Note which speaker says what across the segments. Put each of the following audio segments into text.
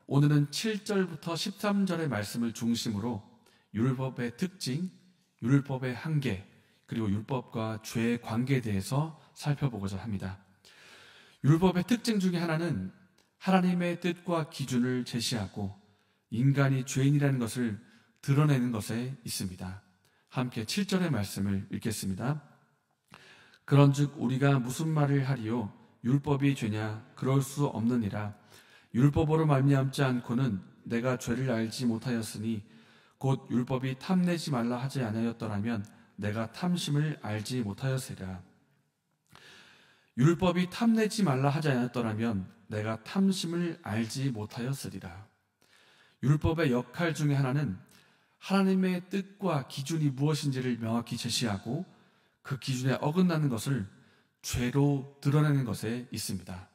Speaker 1: 오늘은 7절부터 13절의 말씀을 중심으로 율법의 특징, 율법의 한계, 그리고 율법과 죄의 관계에 대해서 살펴보고자 합니다. 율법의 특징 중에 하나는 하나님의 뜻과 기준을 제시하고 인간이 죄인이라는 것을 드러내는 것에 있습니다. 함께 7절의 말씀을 읽겠습니다. 그런즉 우리가 무슨 말을 하리요? 율법이 죄냐? 그럴 수 없느니라. 율법으로 말미암지 않고는 내가 죄를 알지 못하였으니 곧 율법이 탐내지 말라 하지 아니하였더라면 내가 탐심을 알지 못하였으리라. 율법이 탐내지 말라 하지 않았더라면 내가 탐심을 알지 못하였으리라. 율법의 역할 중에 하나는 하나님의 뜻과 기준이 무엇인지를 명확히 제시하고 그 기준에 어긋나는 것을 죄로 드러내는 것에 있습니다.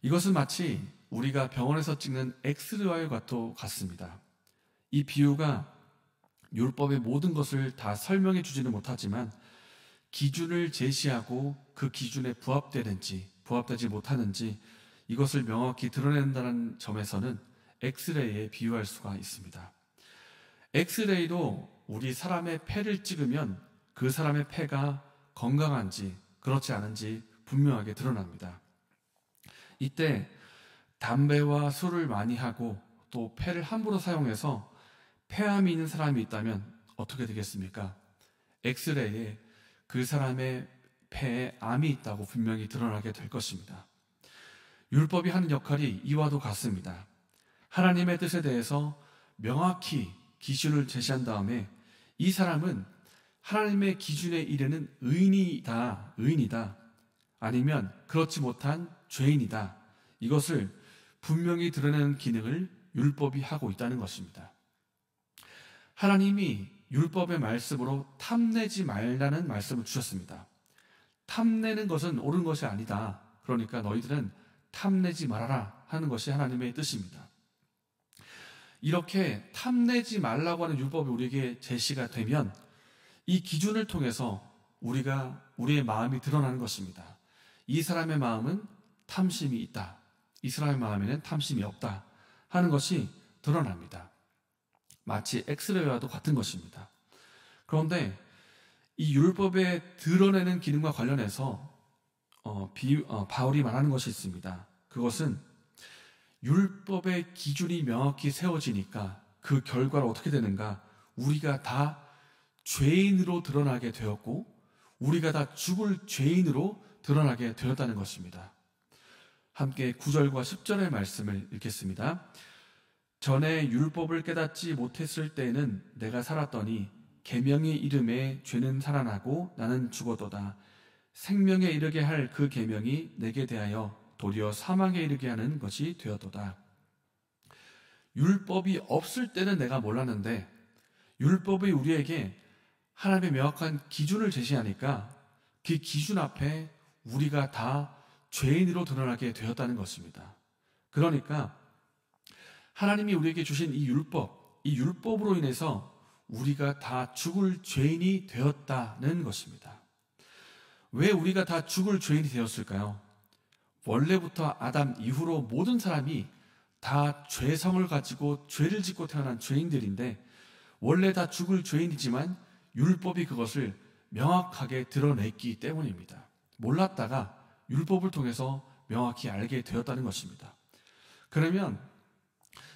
Speaker 1: 이것은 마치 우리가 병원에서 찍는 엑스레이와 같습니다. 이 비유가 율법의 모든 것을 다 설명해 주지는 못하지만 기준을 제시하고 그 기준에 부합되는지 부합되지 못하는지 이것을 명확히 드러낸다는 점에서는 엑스레이에 비유할 수가 있습니다. 엑스레이로 우리 사람의 폐를 찍으면 그 사람의 폐가 건강한지 그렇지 않은지 분명하게 드러납니다. 이때 담배와 술을 많이 하고 또 폐를 함부로 사용해서 폐암이 있는 사람이 있다면 어떻게 되겠습니까? 엑스레이에 그 사람의 폐에 암이 있다고 분명히 드러나게 될 것입니다. 율법이 하는 역할이 이와도 같습니다. 하나님의 뜻에 대해서 명확히 기준을 제시한 다음에 이 사람은 하나님의 기준에 이르는 의인이다, 아니면 그렇지 못한 죄인이다. 이것을 분명히 드러내는 기능을 율법이 하고 있다는 것입니다. 하나님이 율법의 말씀으로 탐내지 말라는 말씀을 주셨습니다. 탐내는 것은 옳은 것이 아니다. 그러니까 너희들은 탐내지 말아라 하는 것이 하나님의 뜻입니다. 이렇게 탐내지 말라고 하는 율법이 우리에게 제시가 되면 이 기준을 통해서 우리의 마음이 드러나는 것입니다. 이 사람의 마음은 탐심이 있다. 이 사람의 마음에는 탐심이 없다 하는 것이 드러납니다. 마치 엑스레이와도 같은 것입니다. 그런데 이 율법에 드러내는 기능과 관련해서 바울이 말하는 것이 있습니다. 그것은 율법의 기준이 명확히 세워지니까 그 결과로 어떻게 되는가? 우리가 다 죄인으로 드러나게 되었고 우리가 다 죽을 죄인으로 드러나게 되었다는 것입니다. 함께 9절과 10절의 말씀을 읽겠습니다. 전에 율법을 깨닫지 못했을 때에는 내가 살았더니 계명의 이름에 죄는 살아나고 나는 죽어도다. 생명에 이르게 할 그 계명이 내게 대하여 도리어 사망에 이르게 하는 것이 되었도다. 율법이 없을 때는 내가 몰랐는데 율법이 우리에게 하나님의 명확한 기준을 제시하니까 그 기준 앞에 우리가 다 죄인으로 드러나게 되었다는 것입니다. 그러니까 하나님이 우리에게 주신 이 율법으로 인해서 우리가 다 죽을 죄인이 되었다는 것입니다. 왜 우리가 다 죽을 죄인이 되었을까요? 원래부터 아담 이후로 모든 사람이 다 죄성을 가지고 죄를 짓고 태어난 죄인들인데 원래 다 죽을 죄인이지만 율법이 그것을 명확하게 드러냈기 때문입니다. 몰랐다가 율법을 통해서 명확히 알게 되었다는 것입니다. 그러면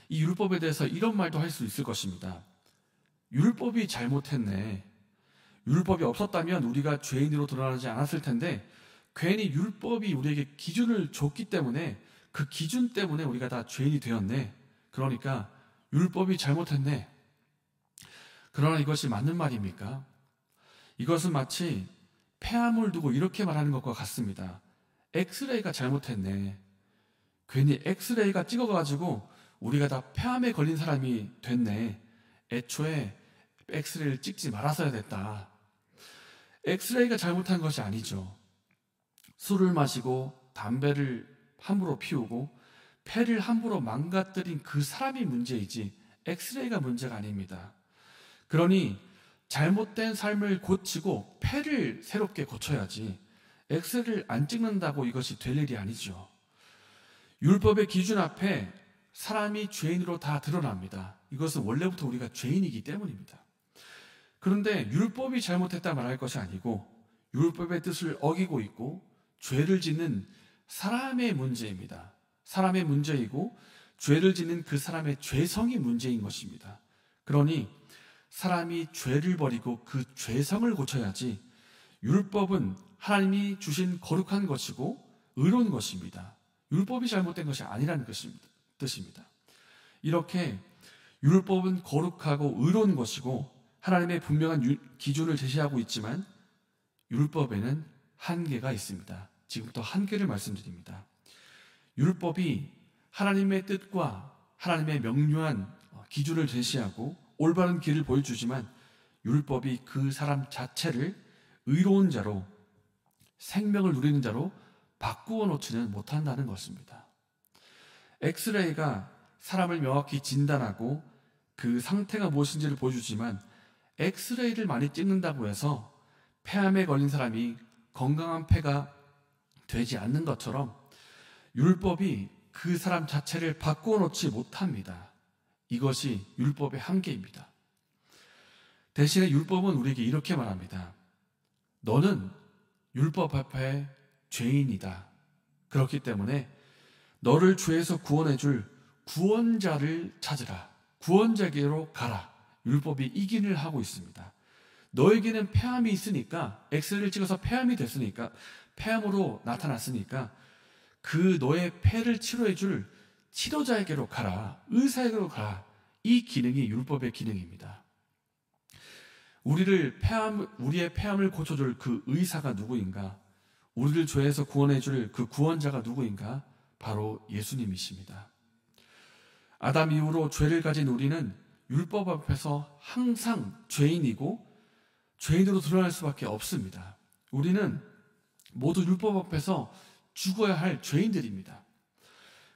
Speaker 1: 이 율법에 대해서 이런 말도 할 수 있을 것입니다. 율법이 잘못했네. 율법이 없었다면 우리가 죄인으로 드러나지 않았을 텐데 괜히 율법이 우리에게 기준을 줬기 때문에 그 기준 때문에 우리가 다 죄인이 되었네. 그러니까 율법이 잘못했네. 그러나 이것이 맞는 말입니까? 이것은 마치 폐암을 두고 이렇게 말하는 것과 같습니다. 엑스레이가 잘못했네. 괜히 엑스레이가 찍어가지고 우리가 다 폐암에 걸린 사람이 됐네. 애초에 엑스레이를 찍지 말았어야 됐다. 엑스레이가 잘못한 것이 아니죠. 술을 마시고 담배를 함부로 피우고 폐를 함부로 망가뜨린 그 사람이 문제이지 엑스레이가 문제가 아닙니다. 그러니 잘못된 삶을 고치고 폐를 새롭게 고쳐야지 엑스레이를 안 찍는다고 이것이 될 일이 아니죠. 율법의 기준 앞에 사람이 죄인으로 다 드러납니다. 이것은 원래부터 우리가 죄인이기 때문입니다. 그런데 율법이 잘못했다 말할 것이 아니고 율법의 뜻을 어기고 있고 죄를 짓는 사람의 문제입니다. 사람의 문제이고 죄를 짓는 그 사람의 죄성이 문제인 것입니다. 그러니 사람이 죄를 버리고 그 죄성을 고쳐야지 율법은 하나님이 주신 거룩한 것이고 의로운 것입니다. 율법이 잘못된 것이 아니라는 뜻입니다. 이렇게 율법은 거룩하고 의로운 것이고 하나님의 분명한 기준을 제시하고 있지만 율법에는 한계가 있습니다. 지금부터 한계를 말씀드립니다. 율법이 하나님의 뜻과 하나님의 명료한 기준을 제시하고 올바른 길을 보여주지만 율법이 그 사람 자체를 의로운 자로 생명을 누리는 자로 바꾸어 놓지는 못한다는 것입니다. 엑스레이가 사람을 명확히 진단하고 그 상태가 무엇인지를 보여주지만 엑스레이를 많이 찍는다고 해서 폐암에 걸린 사람이 건강한 폐가 되지 않는 것처럼 율법이 그 사람 자체를 바꾸어 놓지 못합니다. 이것이 율법의 한계입니다. 대신에 율법은 우리에게 이렇게 말합니다. 너는 율법 앞에 죄인이다. 그렇기 때문에 너를 죄에서 구원해줄 구원자를 찾으라. 구원자에게로 가라. 율법이 이긴을 하고 있습니다. 너에게는 폐암이 있으니까 엑스레이를 찍어서 폐암이 됐으니까 폐암으로 나타났으니까 그 너의 폐를 치료해줄 치료자에게로 가라. 의사에게로 가라. 이 기능이 율법의 기능입니다. 우리의 폐암을 고쳐줄 그 의사가 누구인가? 우리를 죄에서 구원해줄 그 구원자가 누구인가? 바로 예수님이십니다. 아담 이후로 죄를 가진 우리는 율법 앞에서 항상 죄인이고 죄인으로 드러날 수밖에 없습니다. 우리는 모두 율법 앞에서 죽어야 할 죄인들입니다.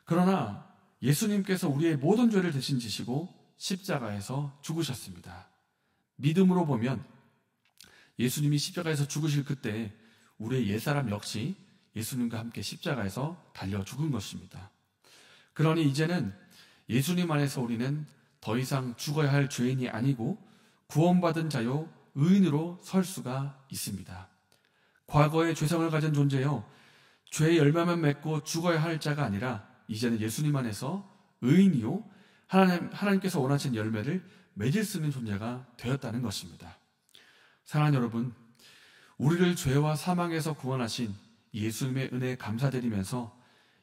Speaker 1: 그러나 예수님께서 우리의 모든 죄를 대신 지시고 십자가에서 죽으셨습니다. 믿음으로 보면 예수님이 십자가에서 죽으실 그때 우리의 옛사람 역시 예수님과 함께 십자가에서 달려 죽은 것입니다. 그러니 이제는 예수님 안에서 우리는 더 이상 죽어야 할 죄인이 아니고 구원받은 자요 의인으로 설 수가 있습니다. 과거의 죄성을 가진 존재요 죄의 열매만 맺고 죽어야 할 자가 아니라 이제는 예수님 안에서 의인이요 하나님께서 원하신 열매를 맺을 수 있는 존재가 되었다는 것입니다. 사랑하는 여러분, 우리를 죄와 사망에서 구원하신 예수님의 은혜에 감사드리면서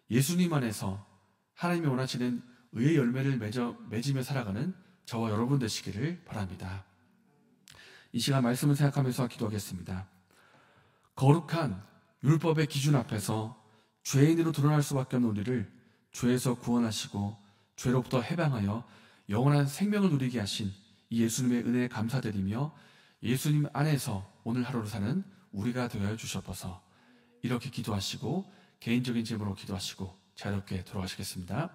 Speaker 1: 예수님 안에서 하나님이 원하시는 의의 열매를 맺으며 살아가는 저와 여러분 되시기를 바랍니다. 이 시간 말씀을 생각하면서 기도하겠습니다. 거룩한 율법의 기준 앞에서 죄인으로 드러날 수밖에 없는 우리를 죄에서 구원하시고 죄로부터 해방하여 영원한 생명을 누리게 하신 이 예수님의 은혜에 감사드리며 예수님 안에서 오늘 하루를 사는 우리가 되어 주셔서 이렇게 기도하시고 개인적인 질문으로 기도하시고 자유롭게 돌아가시겠습니다.